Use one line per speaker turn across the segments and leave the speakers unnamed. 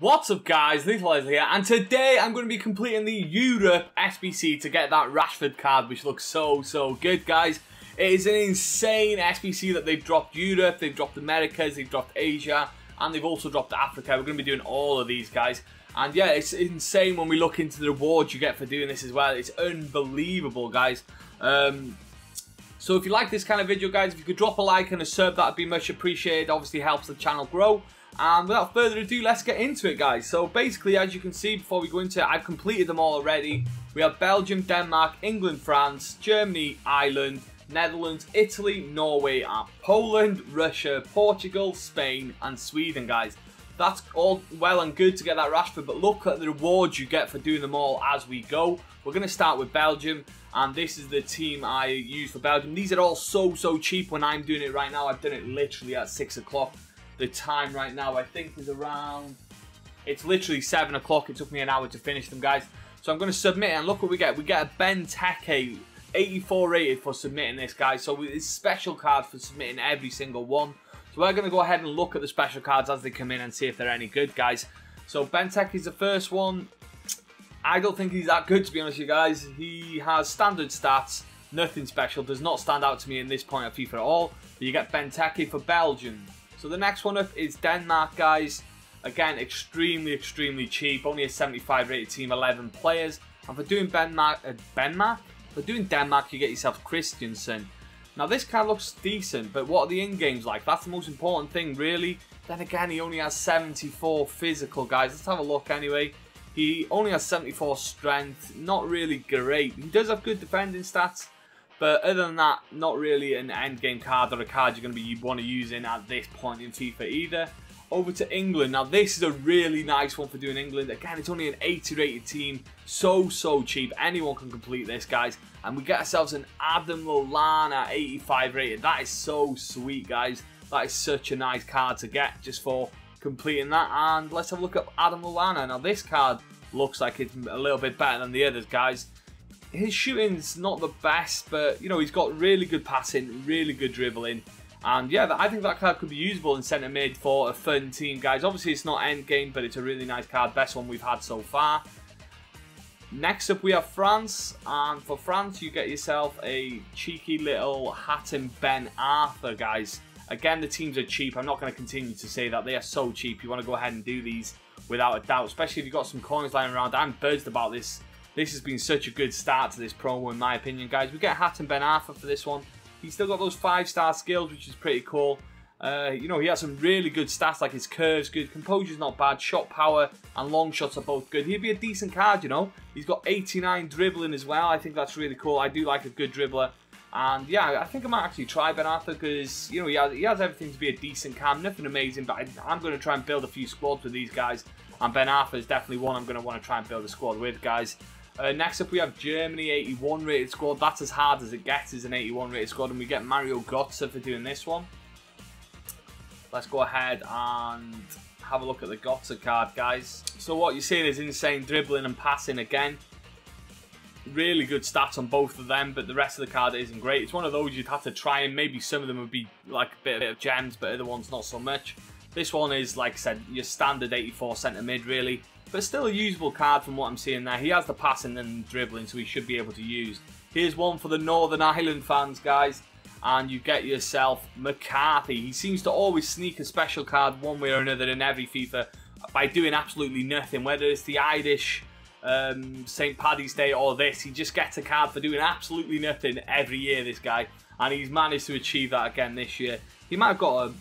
What's up guys, Lethal here, and today I'm going to be completing the Europe SBC to get that Rashford card, which looks so good guys. It is an insane SBC that they've dropped Europe, they've dropped Americas, they've dropped Asia, and they've also dropped Africa. We're going to be doing all of these guys. And yeah, it's insane when we look into the rewards you get for doing this as well. It's unbelievable guys. So if you like this kind of video guys, if you could drop a like and a sub, that would be much appreciated. Obviously helps the channel grow. And without further ado, let's get into it guys. So basically, as you can see before we go into it, I've completed them all already. We have Belgium, Denmark, England, France, Germany, Ireland, Netherlands, Italy, Norway, Poland, Russia, Portugal, Spain and Sweden guys. That's all well and good to get that Rashford, but look at the rewards you get for doing them all as we go. We're going to start with Belgium, and this is the team I use for Belgium. These are all so cheap when I'm doing it right now. I've done it literally at 6 o'clock. The time right now I think is around, it's literally 7 o'clock. It took me an hour to finish them guys. So I'm going to submit it, and look what we get. We get a Benteke 84 rated for submitting this guys. So it's special cards for submitting every single one. So we're going to go ahead and look at the special cards as they come in and see if they're any good guys. So Benteke is the first one. I don't think he's that good to be honest with you guys. He has standard stats, nothing special, does not stand out to me in this point of FIFA at all. But you get Benteke for Belgium. So the next one up is Denmark guys. Again, extremely cheap, only a 75 rated team, 11 players. And for doing Denmark, you get yourself Christensen. Now this card looks decent, but what are the in-games like? That's the most important thing really. Then again, he only has 74 physical guys. Let's have a look anyway. He only has 74 strength, not really great. He does have good defending stats, but other than that, not really an end-game card or a card you're going to want to use in at this point in FIFA either. Over to England. Now this is a really nice one for doing England. Again, it's only an 80 rated team. So cheap. Anyone can complete this guys. And we get ourselves an Lallana 85 rated. That is so sweet guys. That is such a nice card to get just for completing that. And let's have a look at Lallana. Now this card looks like it's a little bit better than the others guys. His shooting's not the best, but you know, he's got really good passing, really good dribbling. And yeah, I think that card could be usable in centre mid for a fun team guys. Obviously it's not end game, but it's a really nice card, best one we've had so far. Next up we have France, and for France you get yourself a cheeky little Hatton Ben Arthur guys. Again, the teams are cheap. I'm not going to continue to say that. They are so cheap. You want to go ahead and do these without a doubt, especially if you've got some coins lying around. I'm buzzed about this. This has been such a good start to this promo in my opinion guys. We get Hatton Ben Arthur for this one. He's still got those 5-star skills, which is pretty cool. You know, he has some really good stats, like his curves good, composure's not bad, shot power and long shots are both good. He'd be a decent card, you know. He's got 89 dribbling as well. I think that's really cool. I do like a good dribbler. And yeah, I think I might actually try Ben Arthur because, you know, he has everything to be a decent card. Nothing amazing, but I'm going to try and build a few squads with these guys. And Ben Arthur is definitely one I'm going to want to try and build a squad with, guys. Next up we have Germany, 81 rated squad. That's as hard as it gets, is an 81 rated squad, and we get Mario Götze for doing this one. Let's go ahead and have a look at the Götze card guys. So what you're seeing is insane dribbling and passing again. Really good stats on both of them, but the rest of the card isn't great. It's one of those you'd have to try, and maybe some of them would be like a bit of gems, but other ones not so much. This one is, like I said, your standard 84 centre mid really. But still a usable card from what I'm seeing there. He has the passing and dribbling, so he should be able to use. Here's one for the Northern Ireland fans, guys. And you get yourself McCarthy. He seems to always sneak a special card one way or another in every FIFA by doing absolutely nothing. Whether it's the Irish St. Paddy's Day or this, he just gets a card for doing absolutely nothing every year, this guy. And he's managed to achieve that again this year. He might have got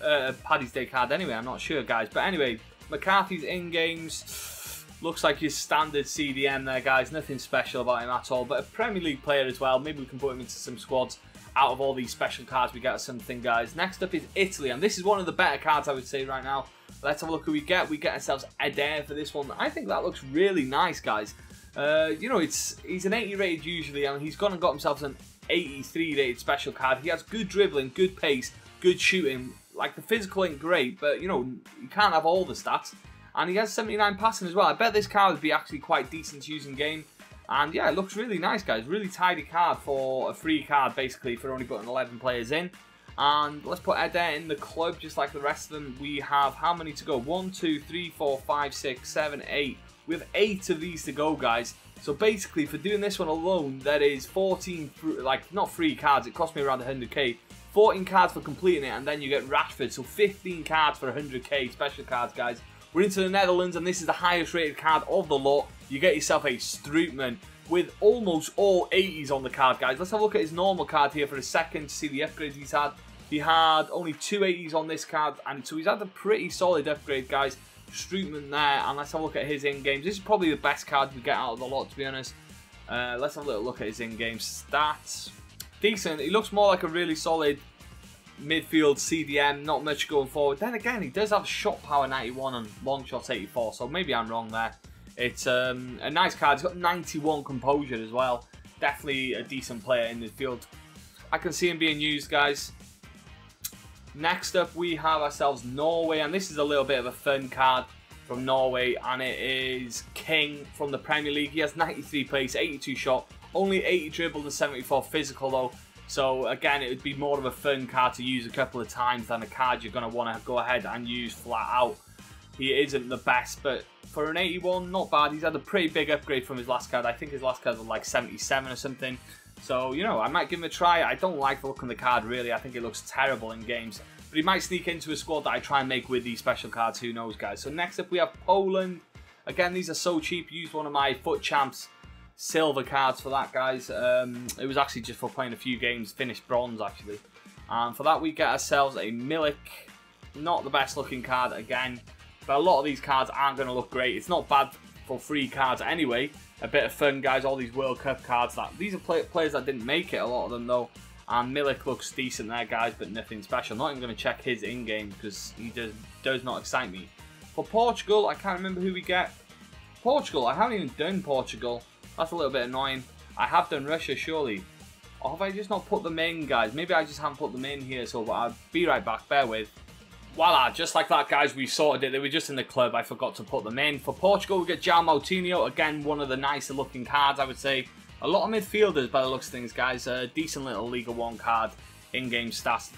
a Paddy's Day card anyway, I'm not sure, guys. But anyway, McCarthy's in-games looks like your standard CDM there, guys. Nothing special about him at all, but a Premier League player as well. Maybe we can put him into some squads. Out of all these special cards, we get something, guys. Next up is Italy, and this is one of the better cards, I would say, right now. Let's have a look who we get. We get ourselves Eder for this one. I think that looks really nice, guys. You know, he's an 80 rated usually, and he's gone and got himself an 83 rated special card. He has good dribbling, good pace, good shooting. Like, the physical ain't great, but, you know, you can't have all the stats. And he has 79 passing as well. I bet this card would be actually quite decent to use in game. And yeah, it looks really nice, guys. Really tidy card for a free card, basically, for only putting 11 players in. And let's put Eder in the club just like the rest of them. We have how many to go? 1, 2, 3, 4, 5, 6, 7, 8. We have 8 of these to go, guys. So basically, for doing this one alone, that is 14, like not free cards. It cost me around 100k. 14 cards for completing it, and then you get Rashford. So 15 cards for 100k special cards, guys. We're into the Netherlands, and this is the highest rated card of the lot. You get yourself a Strootman with almost all 80s on the card, guys. Let's have a look at his normal card here for a second to see the upgrades he's had. He had only 2 80s on this card, and so he's had a pretty solid upgrade, guys. Strootman there, and let's have a look at his in-games. This is probably the best card we get out of the lot, to be honest. Let's have a little look at his in-game stats. Decent. He looks more like a really solid midfield CDM, not much going forward. Then again, he does have shot power 91 and long shots 84, so maybe I'm wrong there. It's a nice card. He's got 91 composure as well. Definitely a decent player in midfield. I can see him being used, guys. Next up, we have ourselves Norway, and this is a little bit of a fun card from Norway, and it is King from the Premier League. He has 93 pace, 82 shot, only 80 dribble and 74 physical though. So again, it would be more of a fun card to use a couple of times than a card you're going to want to go ahead and use flat out. He isn't the best, but for an 81, not bad. He's had a pretty big upgrade from his last card. I think his last card was like 77 or something. So, you know, I might give him a try. I don't like the look on the card, really. I think it looks terrible in games. But he might sneak into a squad that I try and make with these special cards. Who knows, guys? So next up, we have Poland. Again, these are so cheap. Used one of my Foot Champs silver cards for that, guys. It was actually just for playing a few games. Finished bronze, actually. And for that, we get ourselves a Milik. Not the best looking card, again. But a lot of these cards aren't going to look great. It's not bad for free cards anyway. A bit of fun, guys. All these World Cup cards. These are players that didn't make it, a lot of them, though. And Milik looks decent there, guys, but nothing special. Not even going to check his in-game because he does not excite me. For Portugal, I can't remember who we get. Portugal, I haven't even done Portugal. That's a little bit annoying. I have done Russia, surely. Or have I just not put them in, guys? Maybe I just haven't put them in here, so I'll be right back. Bear with. Voila, just like that, guys, we sorted it. They were just in the club. I forgot to put them in. For Portugal, we get João Moutinho. Again, one of the nicer looking cards, I would say. A lot of midfielders by the looks of things, guys. A decent little Liga 1 card. In-game stats.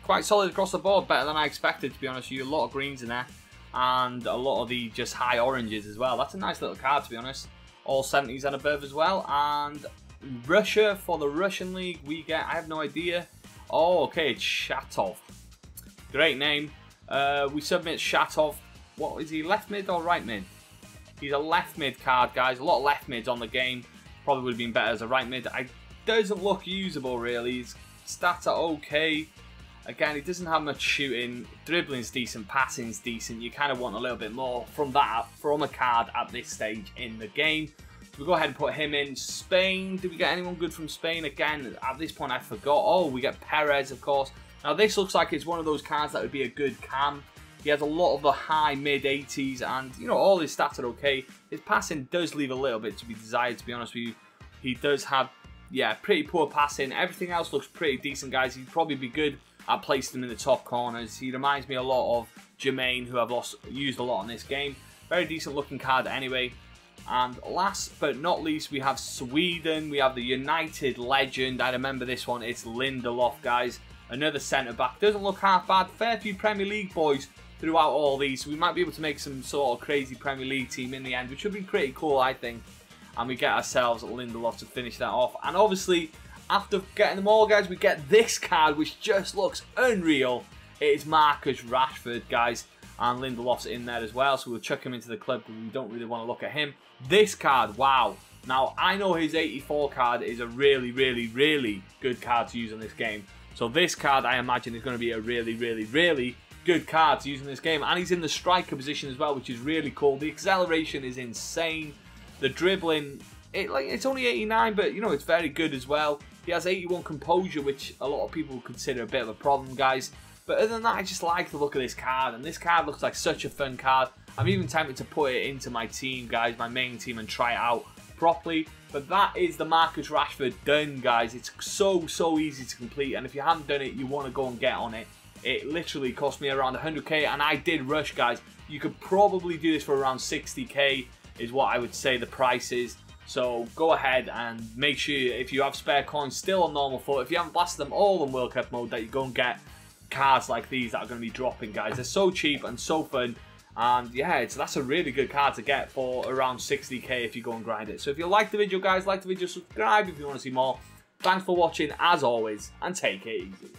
Quite solid across the board. Better than I expected, to be honest with you. A lot of greens in there. And a lot of the just high oranges as well. That's a nice little card, to be honest. All 70s and above as well. And Russia, for the Russian league, we get, I have no idea. Oh, okay, it's Shatov. Great name. We submit Shatov. What is he, left mid or right mid? He's a left mid card, guys. A lot of left mids on the game. Probably would have been better as a right mid. It doesn't look usable, really. His stats are okay. Again, he doesn't have much shooting. Dribbling's decent. Passing's decent. You kind of want a little bit more from a card at this stage in the game. So we'll go ahead and put him in. Spain. Did we get anyone good from Spain? Again, at this point, I forgot. Oh, we get Perez, of course. Now, this looks like it's one of those cards that would be a good cam. He has a lot of the high mid-80s, and, you know, all his stats are okay. His passing does leave a little bit to be desired, to be honest with you. He does have, yeah, pretty poor passing. Everything else looks pretty decent, guys. He'd probably be good at placing him in the top corners. He reminds me a lot of Jermaine, who I've used a lot in this game. Very decent looking card anyway. And last but not least, we have Sweden. We have the United legend. I remember this one. It's Lindelof, guys. Another centre-back. Doesn't look half bad. Fair few Premier League boys throughout all these. So we might be able to make some sort of crazy Premier League team in the end, which would be pretty cool, I think. And we get ourselves Lindelof to finish that off. And obviously, after getting them all, guys, we get this card, which just looks unreal. It is Marcus Rashford, guys. And Lindelof's in there as well. So we'll chuck him into the club because we don't really want to look at him. This card, wow. Now, I know his 84 card is a really, really, really good card to use in this game. So this card, I imagine, is going to be a really, really, really good card to use in this game. And he's in the striker position as well, which is really cool. The acceleration is insane. The dribbling, it's only 89, but, you know, it's very good as well. He has 81 composure, which a lot of people consider a bit of a problem, guys. But other than that, I just like the look of this card. And this card looks like such a fun card. I'm even tempted to put it into my team, guys, my main team, and try it out properly. But that is the Marcus Rashford done, guys. It's so easy to complete, and if you haven't done it, you want to go and get on it. It literally cost me around 100k, and I did rush, guys. You could probably do this for around 60k is what I would say the price is. So go ahead and make sure, if you have spare coins still on normal foot, if you haven't blasted them all in World Cup mode, that you go and get cards like these that are going to be dropping, guys. They're so cheap and so fun. And yeah, that's a really good card to get for around 60k if you go and grind it. So if you like the video, guys, like the video, subscribe if you want to see more. Thanks for watching, as always, and take it easy.